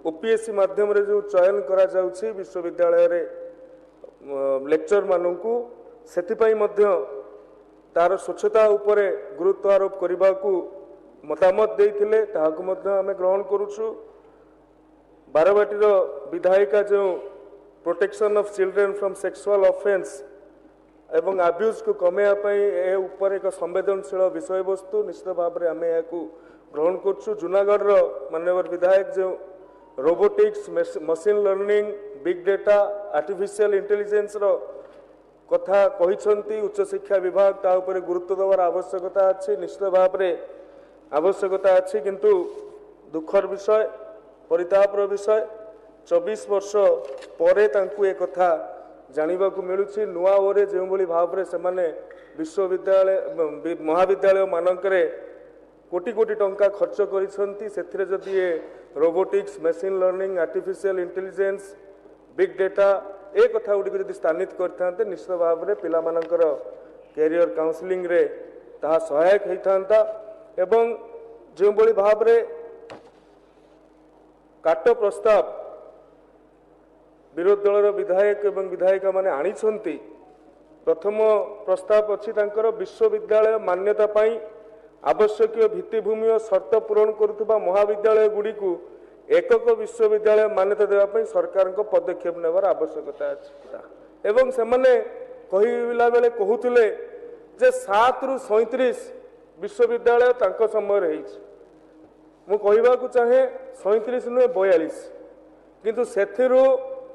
OPSC माध्यम रे जो चयन करा जाउछि विश्वविद्यालय रे लेक्चर मानू से तार स्वच्छता उपरे गुरुत्व आरोप करने को मतामत देइथिले ताहाकु मध्य आमे ग्रहण करूछु। बारवाटीर विधायिका जो protection of children from sexual offence एवं अब्यूज को कमेया ए ऊपर एक संवेदनशील विषय वस्तु निश्चित भाव में आमे याकु ग्रहण करूछु। जूनागढ़ माननीय विधायक जो robotics machine learning big data artificial intelligence रो कथा कहिसंती उच्च शिक्षा विभाग ता ऊपर गुरुत्व देवार आवश्यकता अछि निश्चित भाव में आवश्यकता अछि। किंतु दुखर विषय परितापर विषय 24 वर्ष परे तांकु ए कथा जानिबा को मिलुछि। नुआ ओरे जो भली भाव में सेमाने विश्वविद्यालय महाविद्यालय मानकरे कोटी कोटी टंका खर्च करिसंती सेथिरे जदि ए robotics machine learning artificial intelligence big data ए कथा गुडी जदि स्थानित करथांते निश्चित भाव में पिला मानकर कैरियर काउंसलिंग रे ताहा सहायक होइथांता एवं जो भली भाव में काट प्रस्ताव विरोधी दलर विधायक एवं विधायिका माने आनिछंती। प्रथम प्रस्ताव अछि तांकर विश्वविद्यालय मान्यता पाई आवश्यक भित्तिभूमि और शर्त पूरण करुवा महाविद्यालय गुड़ी को एकक विश्वविद्यालय मान्यता देवाई सरकार को पदक्षेप नेबार आवश्यकता अछि। एवं से माने कहला बेले कहूतिले जे 7 रु 37 विश्वविद्यालय तांको समय रही मु कहबा को चाहे 37 नुहे 42 किंतु सेथिरु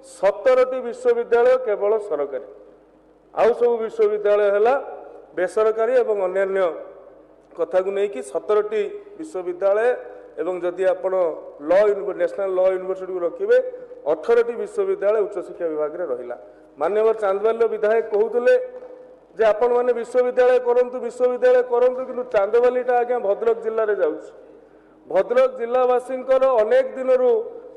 17टी विश्वविद्यालय केवल सरकारी आउ सब विश्वविद्यालय है बेसरकारी एवं अन्यान्य कथा को लेकिन 17टी विश्वविद्यालय एवं जदि आप नेशनल लॉ यूनिवर्सिटी को रखिए 18टी विश्वविद्यालय उच्च शिक्षा विभाग में रहा। माननीय चांदबाली विधायक कहते जे आपण मैंने विश्वविद्यालय करंतु किंतु चांदबालीटा आज्ञा भद्रक जिले में जाउछि। भद्रक जिलावासी अनेक दिन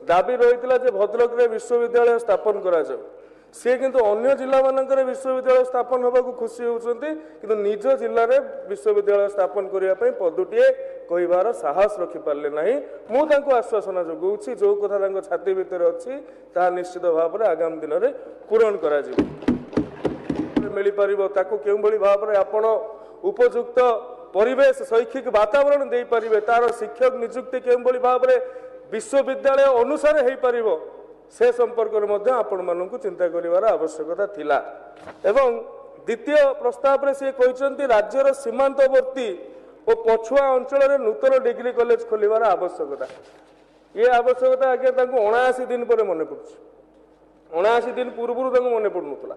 दाबी रही है भद्रक रे विश्वविद्यालय स्थापन करा जाऊ सी किंतु अन्य जिला मानकर विश्वविद्यालय स्थापन होगा खुशी होती किंतु निज जिले में विश्वविद्यालय स्थापन करने पदुटे कहबार साहस रखिपारे ना मुझे आश्वासन जगाऊँगी जो कथा छाती भितर अच्छी ता निश्चित भाव में आगामी दिन में पूरण कर मिल पार क्यों भाव में आपण उपयुक्त परिवेश शैक्षिक वातावरण दे पारे तार शिक्षक नियुक्ति क्यों भाव में विश्वविद्यालय अनुसार हो पार से संपर्क में आपण मानक चिंता करिवार आवश्यकता थिला। एवं द्वितीय प्रस्ताव रे से कहते राज्यर सीमांतवर्ती और पछुआ अंचल में नूतन डिग्री कॉलेज खोलिवार आवश्यकता ये आवश्यकता आगे 79 दिन पर मन पड़ुछि 79 दिन पूर्व मन पड़ुनथला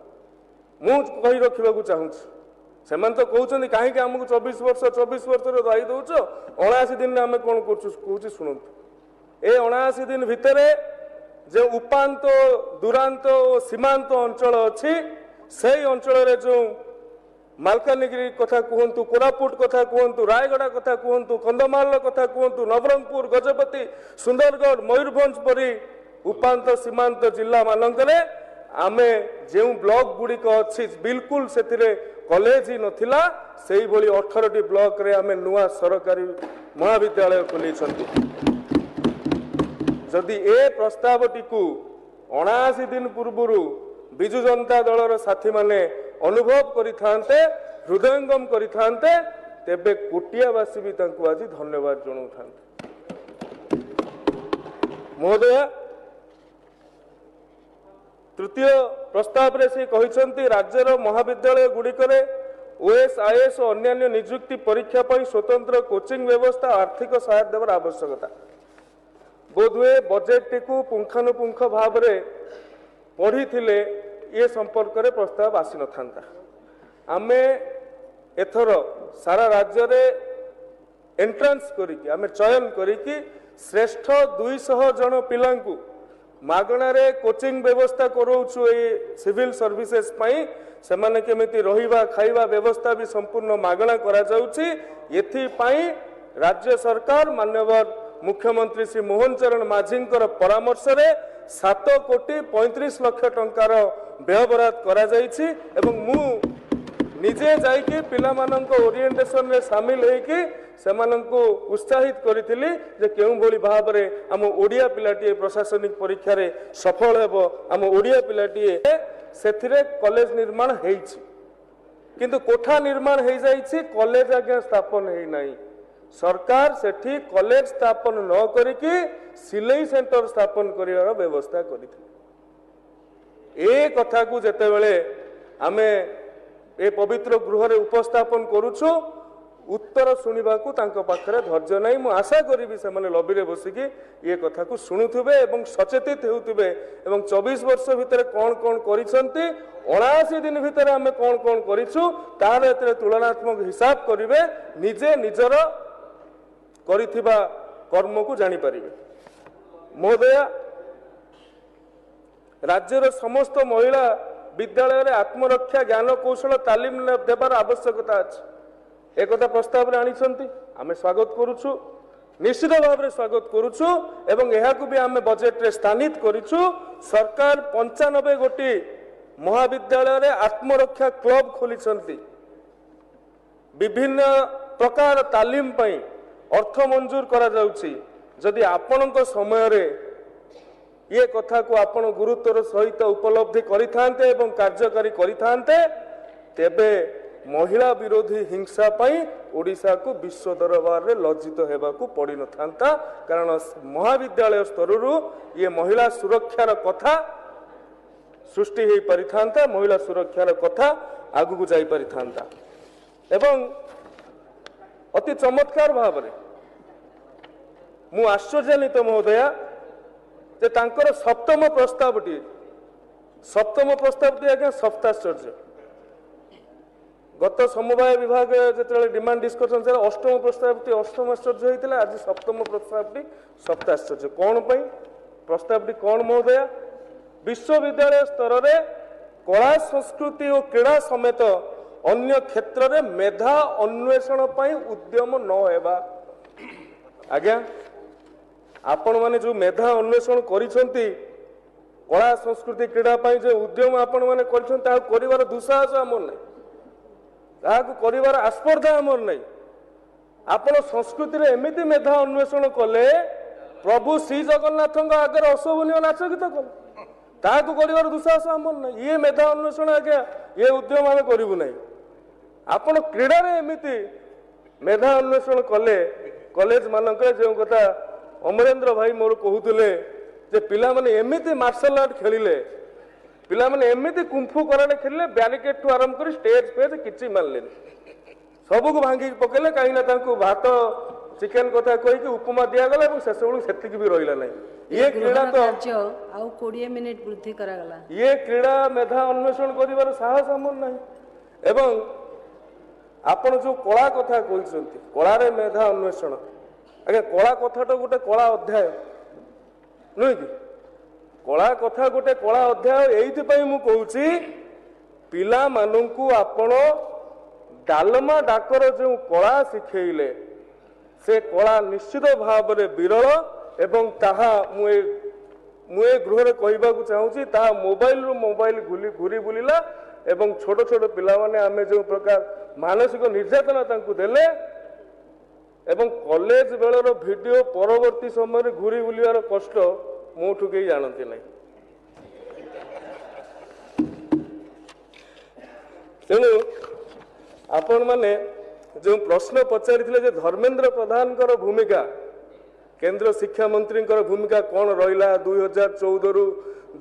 मु कहि रखिबा चाहूँगी से तो कहते कहीं आमको 24 वर्ष दायी दौच 79 दिन आम कौन कर शुणु ए 79 दिन भितर जो उपांत दूरांत और सीमांत अंचल अच्छी से अंचल जो मालकानगिरी कथा कहतु कोरापुट कथा कहतु रायगड़ा कथा कहतु कंधमाल कथा कहतु नवरंगपुर गजपति सुंदरगढ़ मयूरभंज परी उपांत सीमांत जिला मानकरे आमे जो ब्लॉक गुड़िक अच्छी बिल्कुल से कॉलेज ही नथिला से भली 18टी ब्लॉक रे आमे नुआ सरकारी महाविद्यालय खोली जदि ए प्रस्तावटी को 79 दिन पूर्व विजु जनता दलर साथी माने अनुभव करिथांते हृदयंगम करिथांते तेबे कोटियावासी भी तांको आज धन्यवाद जणाउथांते। महोदय तृतीय प्रस्ताव रे से कहिसंती राज्यर महाविद्यालय गुड़िकरे ओएस आईएएस और अन्य नियुक्ति परीक्षा पर स्वतंत्र कोचिंग व्यवस्था आर्थिक सहायता देवार आवश्यकता बोधवे बजेट टी पुंखानुपुंख भाव में पढ़ी थिले ये संपर्क में प्रस्ताव आसी न था। आमे एथर सारा राज्य रे एंट्रांस करिकी आमे चयन करिकी श्रेष्ठ 200 जन पिलांकु मागणारे कोचिंग व्यवस्था करोछु ए सिविल सर्विसेस पई सेमाने केमिति रहिबा खाइबा व्यवस्था भी संपूर्ण मागणा करा जाउछि। एथि पई राज्य सरकार माननीय मुख्यमंत्री श्री मोहन चरण माझी परामर्श रे 7 कोटी 35 लाख टंकार व्ययबराद करा जाइछि एवं मु निजे जाइकी पिलामानंको ओरिएंटेशन रे शामिल होइकी सेमानंको उत्साहित करिथिली जे केउ भली भाबरे हम ओडिया पिलाटी प्रशासनिक परीक्षा रे सफल हेबो हम ओडिया पिलाटी सेथिरे कॉलेज निर्माण हेइछि किंतु कोठा निर्माण हे जाइछि कॉलेज आगे स्थापन हे नाही सरकार सेठी कॉलेज स्थापन न करिकी सिलाई सेंटर स्थापन करिवार व्यवस्था करिथिले ए कथा को जेते बेले आमे ए पवित्र गृह रे उपस्थापन करूछु उत्तर सुनिबा को तांको पाखरे धैर्य नाही मु आशा करिबी से माने लॉबी रे बसिकी ये कथा को सुनुथुबे एवं सचेतित हेउथुबे एवं 24 वर्ष भितर कोन कोन करिसंती 79 दिन भितर आमे कोन कोन करिछु तार एतरे तुलनात्मक हिसाब करिवे निजे निजर करिथिबा कर्म को जानि परिबे महोदय राज्यर समस्त महिला विद्यालय रे आत्मरक्षा ज्ञान कौशल तालीम देवार आवश्यकता अछि एक प्रस्ताव रे आनिसंती आमे स्वागत करूछु निश्चित भाव रे स्वागत करूछु एवं एहा को भी आमे बजेट रे स्थानित करिछु सरकार 95 गोटी महाविद्यालय रे आत्मरक्षा क्लब खोलिसंती विभिन्न प्रकार तालीम पई अर्थ मंजूर करा जाउछि जदि आपनक समय रे ये कथा को आपण गुरुत्वर सहित उपलब्धि करिथांते एवं कार्यकारी करिथांते तेबे महिला विरोधी हिंसा पई ओडिशा को विश्व दरबार रे लज्जित हेबा को पड़ी न थांता कारण महाविद्यालय स्तर रु ये महिला सुरक्षार कथा सृष्टि हे परिथांता महिला सुरक्षार कथा आगु को जाई परिथांता एवं अति चमत्कार भाव रे मु आश्चर्यान्वित महोदया जे तांकर सप्तम प्रस्तावटी आज्ञा सप्ताश्चर्य गत समवाय विभाग जो डिमांड डिस्कसन से अष्टम प्रस्तावटी अष्टम आश्चर्य होता आज सप्तम प्रस्तावटी सप्ताश्चर्य कौन पर प्रस्तावटी कौन महोदय विश्वविद्यालय स्तर में कला संस्कृति और क्रीड़ा समेत अन्य क्षेत्र में मेधा अन्वेषण पर उद्यम न हेबा आज्ञा आपण माने जो मेधा अन्वेषण करिसंती कला संस्कृति क्रीड़ा पाई जो उद्यम आपण माने करिसंती ता करिवार दुसाहस हमर नै ता को करिवार आस्पर्धा हमर नै आपण संस्कृति रे एमिति मेधा अन्वेषण कले प्रभु श्री जगन्नाथଙ୍କ आगे अशोभनीय नाच गीत कले ता को करिवार दुसाहस हमर नै ये मेधा अन्वेषण आगे ये उद्यम हम करिवु नै आपण क्रीड़ा रे एमिति मेधा अन्वेषण कले कॉलेज मानक जो कथा अमरेंद्र भाई मोर कहूले जे पिला माने एमिति मार्शल आर्ट खेलिले पिला माने एमिति कुंफू कराटे खेलिले बैरिकेड ठू आरंभ कर स्टेज पे किछि मानले सबको भांगी पकेले कहीं ना तांको भात चिकन कथा कहि कि उपमा दिया गला और शेष बेलू सेतिक भी रहिला नै ये क्रीड़ा तो आउ 20 मिनिट वृद्धि करा गला ये क्रीड़ा मेधा अन्वेषण करिवार साहस हमर नै एवं आपण जो कला कथा कहउछंती कला रे मेधा अन्वेषण आगे कला कथा तो गोटे कला अध्याय नुह कि कला कथा गोटे कला अध्याय एइथि मु कहूची पिला माननकु आपण डालमा डाकर जो कला शिखेइले से कला निश्चित भाव रे विरल एवं ताहा मुए गृह रे कहबा को चाहूची ताहा मोबाइल रो मोबाइल घुरी बुलिला एवं छोट छोट पिला माने आमे जो प्रकार मानसिक निर्यातना तांकु देले एवं कॉलेज बेलर वीडियो परवर्ती समय घूरी बुलार कष्ट मोठू कहीं जानती ना तेणु आपण मैंने जो प्रश्न पचारि धर्मेंद्र प्रधान भूमिका केंद्र शिक्षा मंत्री भूमिका कौन रहा 2014 रु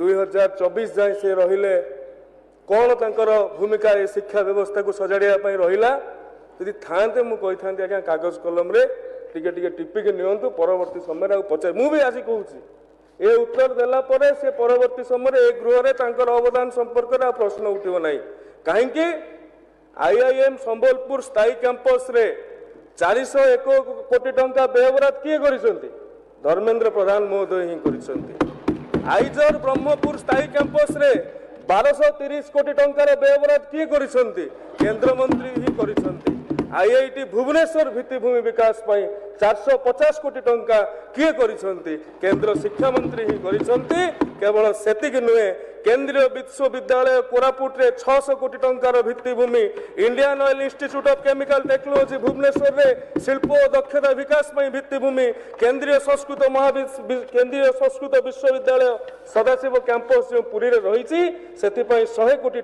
2024 जाए से रहिले कौन तांकर भूमिका ये शिक्षा व्यवस्था को सजाड़िया रहा यदि थाते मुझे कही आज्ञा कागज कलम रे टिके टिके टिपिक नियंतु परवर्ती समय पचार मु भी आज कहूँ ये उत्तर देला परे से परवर्ती समय ए गृह रे तांकर अवदान संपर्क रे प्रश्न उठिबो नाही काहेकि आईआईएम संबलपुर स्थायी कैंपस रे 401 कोटी टंका व्ययबराद किए करिसंती धर्मेंद्र प्रधान महोदय ही करिसंती आईजर ब्रह्मपुर स्थायी कैंपस रे 1230 कोटी टंकार व्ययबराद किए करिसंती केंद्र मंत्री ही करिसंती आईआईटी भुवनेश्वर भित्तिभूमि विकास पाई 450 कोटी टंका किए करिसंती केंद्र शिक्षा मंत्री ही करिसंती केवल सेतिक नुहे केंद्रीय विश्वविद्यालय कोरापुट रे 600 कोटी टंकार भित्तिभूमि Indian Oil Institute of Chemical Technology Bhubaneswar रे शिल्प और दक्षता विकास में भित्तिभूमि केंद्रीय संस्कृत विश्वविद्यालय सदाशिव कैंपस जो पुरी रे रही 100 कोटी